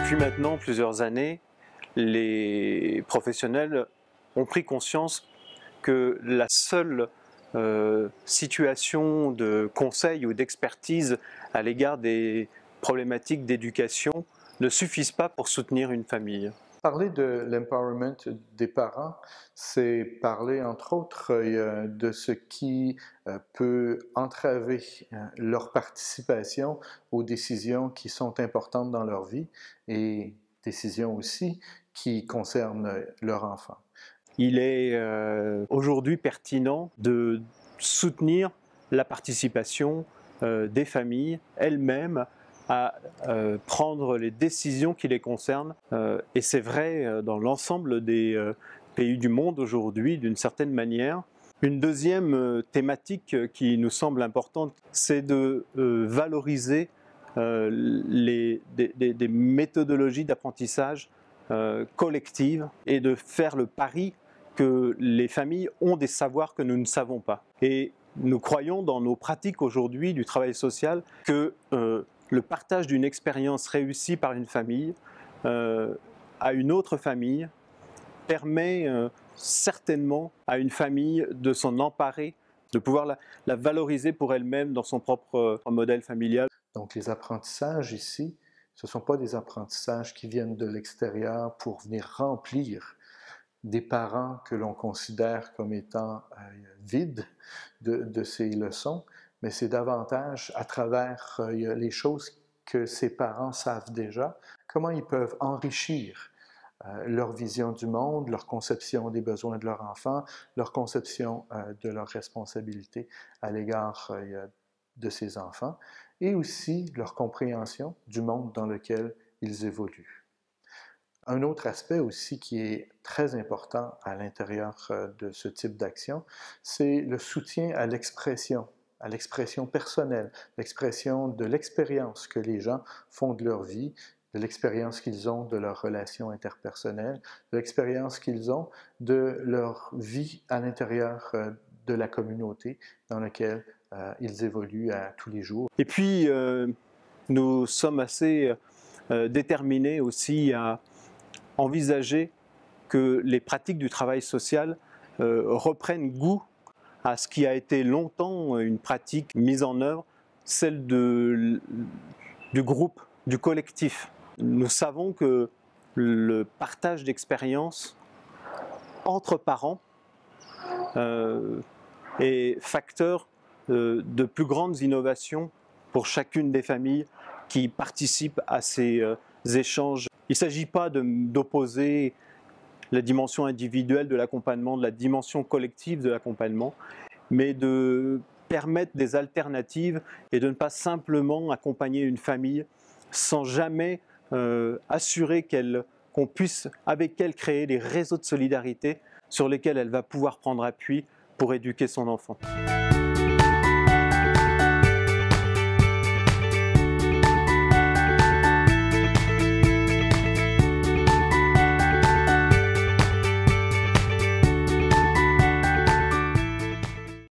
Depuis maintenant plusieurs années, les professionnels ont pris conscience que la seule situation de conseil ou d'expertise à l'égard des problématiques d'éducation ne suffisent pas pour soutenir une famille. Parler de l'empowerment des parents, c'est parler entre autres de ce qui peut entraver leur participation aux décisions qui sont importantes dans leur vie et décisions aussi qui concernent leur enfant. Il est aujourd'hui pertinent de soutenir la participation des familles elles-mêmes à prendre les décisions qui les concernent. Et c'est vrai dans l'ensemble des pays du monde aujourd'hui, d'une certaine manière. Une deuxième thématique qui nous semble importante, c'est de valoriser des méthodologies d'apprentissage collectives et de faire le pari que les familles ont des savoirs que nous ne savons pas. Et nous croyons dans nos pratiques aujourd'hui du travail social que le partage d'une expérience réussie par une famille à une autre famille permet certainement à une famille de s'en emparer, de pouvoir la valoriser pour elle-même dans son propre modèle familial. Donc les apprentissages ici, ce ne sont pas des apprentissages qui viennent de l'extérieur pour venir remplir des parents que l'on considère comme étant vides de ces leçons, mais c'est davantage à travers les choses que ces parents savent déjà, comment ils peuvent enrichir leur vision du monde, leur conception des besoins de leur enfant, leur conception de leurs responsabilités à l'égard de ces enfants, et aussi leur compréhension du monde dans lequel ils évoluent. Un autre aspect aussi qui est très important à l'intérieur de ce type d'action, c'est le soutien à l'expression personnelle, l'expression de l'expérience que les gens font de leur vie, de l'expérience qu'ils ont de leurs relations interpersonnelles, de l'expérience qu'ils ont de leur vie à l'intérieur de la communauté dans laquelle ils évoluent à tous les jours. Et puis, nous sommes assez déterminés aussi à envisager que les pratiques du travail social reprennent goût à ce qui a été longtemps une pratique mise en œuvre, celle du groupe, du collectif. Nous savons que le partage d'expériences entre parents est facteur de plus grandes innovations pour chacune des familles qui participent à ces échanges. Il ne s'agit pas d'opposer la dimension individuelle de l'accompagnement de la dimension collective de l'accompagnement, mais de permettre des alternatives et de ne pas simplement accompagner une famille sans jamais assurer qu'on puisse avec elle créer des réseaux de solidarité sur lesquels elle va pouvoir prendre appui pour éduquer son enfant.